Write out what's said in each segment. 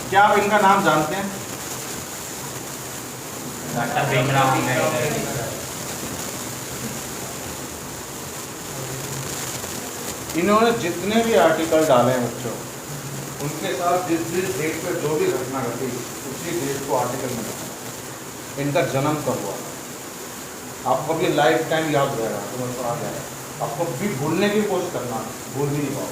क्या आप इनका नाम जानते हैं? डॉक्टर भीमराव अम्बेडकर। इन्होंने जितने भी आर्टिकल डाले हैं बच्चों, उनके साथ जिस जिस डेट पे जो भी घटना घटी उसी डेट को आर्टिकल में लिखा। इनका जन्म कब हुआ आपको भी लाइफ टाइम याद रहेगा, तुम्हें आ जाएगा। आपको भी भूलने की कोशिश करना, भूल भी नहीं पाओ।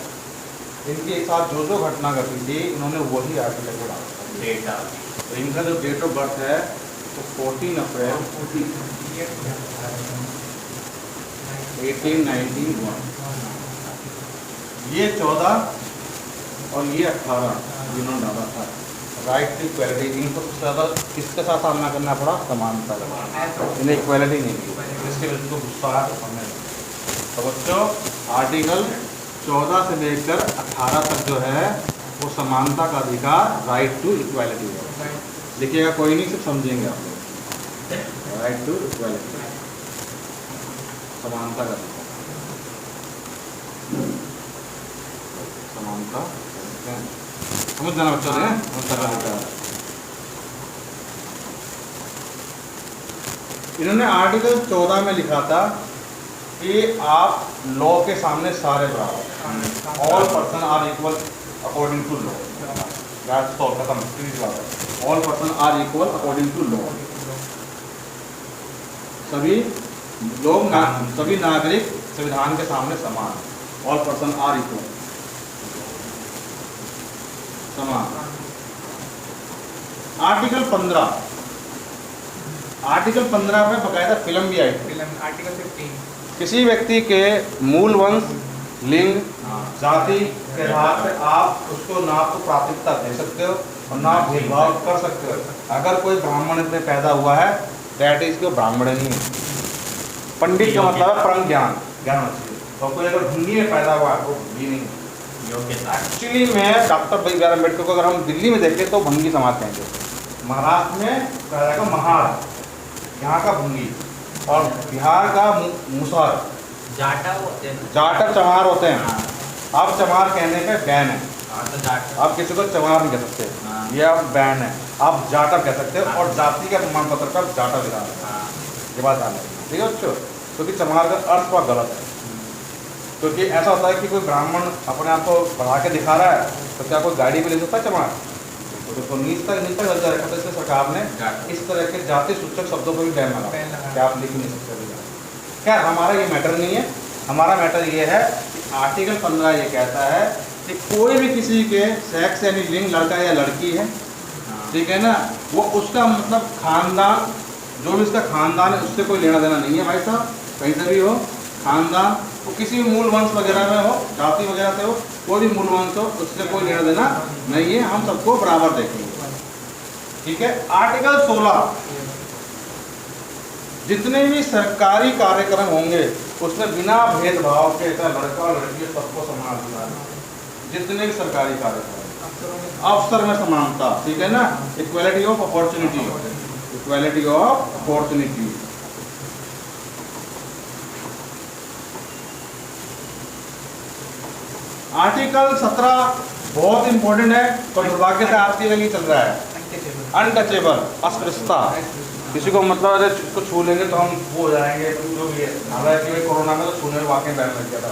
इनके साथ जो जो घटना घटी थी इन्होंने वही आर्टिकल में डाला डेट डाल तो इनका जो डेट ऑफ बर्थ है तो 14 अप्रैल 1891, ये 14 और ये 18 जिन्होंने डाला था। राइट टू इक्वालिटी, इनको सबसे ज़्यादा किसके साथ सामना करना पड़ा? समानता का। इन्हें इक्वालिटी नहीं दी, इसके वजह से गुस्सा आया तो समझ। तो बच्चों आर्टिकल 14 से लेकर 18 तक जो है वो समानता का अधिकार, राइट टू इक्वालिटी है। लिखिएगा कोई नहीं, सिर्फ समझेंगे आप लोग। राइट टू इक्वालिटी, समानता का अधिकार, समानता समझ जाना बच्चों ने, समानता का अधिकार। इन्होंने आर्टिकल 14 में लिखा था कि आप लॉ के सामने सारे बराबर, all person are equal according to law. That's all, खत्म। All person are equal according to law. सभी लोग सभी नागरिक संविधान के सामने समान। ऑल पर्सन आर इक्वल, समान। आर्टिकल 15, आर्टिकल 15 में बकायदा फिल्म भी आई थी। आर्टिकल 15 किसी व्यक्ति के मूल वंश, लिंग, जाति के आधार पर आप उसको ना तो प्राथमिकता दे सकते हो और ना भेदभाव कर सकते हो। अगर कोई ब्राह्मण में पैदा हुआ है दैट इज को ब्राह्मण नहीं है। पंडित का मतलब है परम ज्ञान, ज्ञान चाहिए। और कोई अगर भूमि में पैदा हुआ है तो भी नहीं योग्यता। एक्चुअली में डॉक्टर भीमराव अम्बेडकर को अगर हम दिल्ली में देखें तो भंगी समाज कहेंगे, महाराष्ट्र में कहा जाएगा महार, यहाँ का भंगी, और बिहार का मुसहर, जाटा होते हैं, जाटर चमार होते हैं। आप चमार कहने पे बैन है, तो जाट आप किसी को चमार नहीं कह सकते, ये आप बैन है। आप जाटर कह सकते हो और जाति का प्रमाण पत्र का जाटा दिखा ये बात आने, ठीक है बच्चों। क्योंकि चमार का अर्थ बहुत गलत है, क्योंकि ऐसा होता है कि कोई ब्राह्मण अपने आप को बढ़ा के दिखा रहा है तो क्या कोई गाड़ी भी ले सकता है चमार? तो नीच तक दर्जा रखा था इसलिए सरकार ने इस तरह के जाति सूचक शब्दों पर भी बैन लगा कि आप लिख नहीं सकते। खैर हमारा ये मैटर नहीं है, हमारा मैटर ये है कि आर्टिकल 15 ये कहता है कि कोई भी किसी के सेक्स यानी लिंग लड़का या लड़की है, ठीक है ना, वो उसका मतलब खानदान, जो भी उसका खानदान है उससे कोई लेना देना नहीं है भाई साहब। कहीं से भी हो खानदान, वो किसी भी मूल वंश वगैरह में हो, जाति वगैरह से हो, कोई भी मूल वंश हो, उससे कोई लेना देना नहीं है। हम सबको बराबर देखेंगे, ठीक है। आर्टिकल 16, जितने भी सरकारी कार्यक्रम होंगे उसमें बिना भेदभाव के लड़का लड़की सबको समान अधिकार। जितने भी सरकारी कार्यक्रम, अवसर में समानता, ठीक है ना, equality of opportunity, equality of opportunity. Article 17 बहुत इंपॉर्टेंट है, पर दुर्भाग्य से आपके लिए चल रहा है। अनटचेबल, अस्पृश्यता, किसी को मतलब अगर इसको छू लेंगे तो हम वो हो जाएंगे, जो भी है। हालांकि कोरोना में तो छूने में वाकई बैन लग गया था।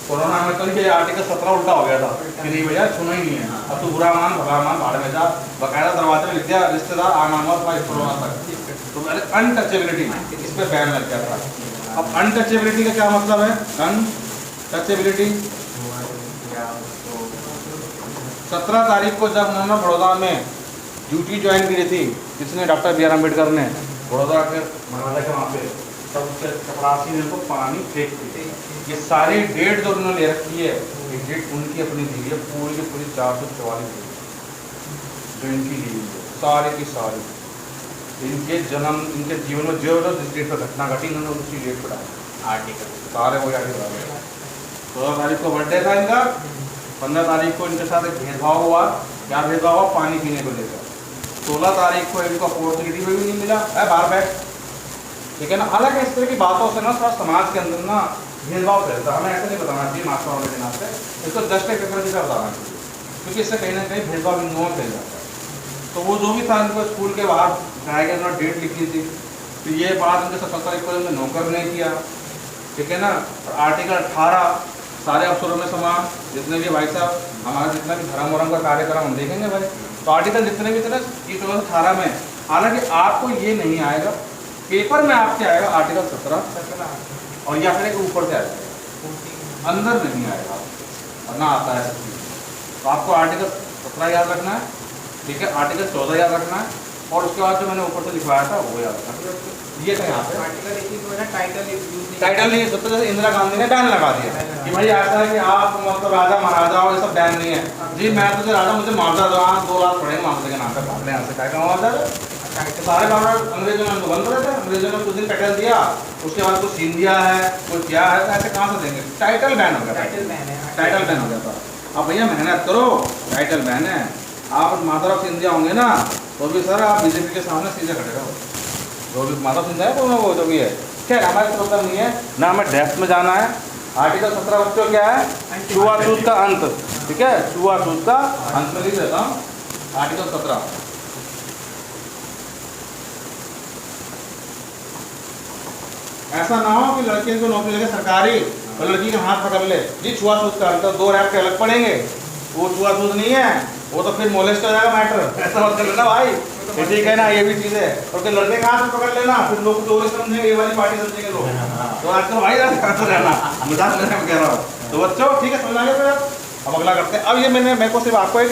कोरोना में तो नहीं, आर्टिकल 17 उल्टा हो गया था कि नहीं भैया छूना ही नहीं है, अब तो बुरा मान भला मान भाड़ में जा, बकायदा दरवाजे में लिख दिया रिश्तेदार आना मत भाई कोरोना तक। तो पहले अनटचेबिलिटी इस पर बैन लग गया था। अब अनटचेबिलिटी का क्या मतलब है? अनटचेबिलिटी 17 तारीख को जब उन्होंने बड़ौदा में ड्यूटी ज्वाइन की थी, जिसने डॉक्टर बी आर अम्बेडकर ने बड़ौदा के महाराजा के वहाँ पे, तब उसके चपरासी ने उनको पानी फेंक दी। ये सारी डेट जो उन्होंने ले रखी है, ये डेट उनकी अपनी दी है, पूरी की पूरी 444 जो इनकी ली हुई है, सारी की सारी इनके जन्म, इनके जीवन में जो जिस डेट पर घटना घटी इन्होंने उसी डेट पर डाला आर्टिकल, सारे वो आर्टिकल। 16 तारीख को बर्थडे था इनका, 15 तारीख को इनके साथ एक भेदभाव हुआ। क्या भेदभाव हुआ? पानी पीने को लेकर। 16 तारीख को इनको अपॉर्चुनिटी भी नहीं मिला, है बाहर बैठ, ठीक है ना। हालांकि इस तरह की बातों से ना थोड़ा समाज के अंदर ना भेदभाव फैलता है, हमें ऐसा नहीं बताना चाहिए मास्टर होने के नाते, इसको जस्ट एक पेपर जैसा बताना चाहिए, क्योंकि इससे कहीं ना कहीं भेदभाव इन दोनों फैल जाता है। तो वो जो भी था इनको स्कूल के बाहर जाया गया, उन्होंने डेट लिखी थी, तो ये बात उनके 77 एक में नौकर नहीं किया, ठीक है ना। और आर्टिकल 18 सारे अफसरों में समान, जितने भी भाई साहब हमारा जितना भी धर्म वरम का कार्यक्रम हम देखेंगे भाई, तो आर्टिकल जितने भी थे ना 18 में, हालांकि आपको ये नहीं आएगा पेपर में, आपके आएगा आर्टिकल 17 और या फिर एक ऊपर से आएगा, अंदर नहीं आएगा और ना आता है। तो आपको आर्टिकल 17 याद रखना है, ठीक है, आर्टिकल 14 याद रखना है, और उसके बाद जो मैंने ऊपर से लिखवाया था वो याद रखना है। ये कहीं यहाँ पे आर्टिकल 21 में ना टाइटल नहीं है, सबसे जैसे इंदिरा गांधी ने बैन लगा दिया कि भाई ऐसा है कि आप मतलब राजा महाराजा और ये सब बैन नहीं है जी, मैं तुझे राजा मुझे मुआवजा दो, 2 लाख पड़े मुआवजे के नाम पे काट ले यहाँ से, टाइटल मुआवजा सारे बाबा अंग्रेजों ने बंद करे थे, अंग्रेजों ने कुछ दिन टाइटल दिया, उसके बाद कुछ सीन दिया है, कुछ क्या है, ऐसे कहाँ से देंगे, टाइटल बैन हो गया, टाइटल बैन हो गया था। अब भैया मेहनत करो, टाइटल बैन है, आप माधवराव सिंधिया होंगे ना तो भी सर आप बीजेपी के सामने सीधे खड़े रहो, जो भी माधव सिंधिया है वो जो भी है, खैर हमारे तो मतलब नहीं है ना, हमें डेप्थ में जाना है। आर्टिकल 17 बच्चों क्या है, छुआछूत का अंत, ठीक है, छुआछूत का अंत में लिख देता हूँ आर्टिकल 17। ऐसा ना हो कि लड़के को नौकरी लगे सरकारी और लड़की का हाथ पकड़ ले जी, छुआछूत का अंत, 2 रैप के अलग पड़ेंगे, वो छुआछूत नहीं है, वो तो फिर मोलेस्ट हो जाएगा मैटर, ऐसा मत कर लेना भाई, ठीक है ना, ये भी चीज़ है। और फिर लड़के का हाथ पकड़ लेना, फिर लोग तो समझेंगे, ये वाली पार्टी समझेंगे लोग, तो आजकल भाई रहना मजाक लेने में कह रहा हूँ। तो बच्चों ठीक है, समझ आ गया। अब अगला करते हैं। अब ये मेरे को सिर्फ आपको एक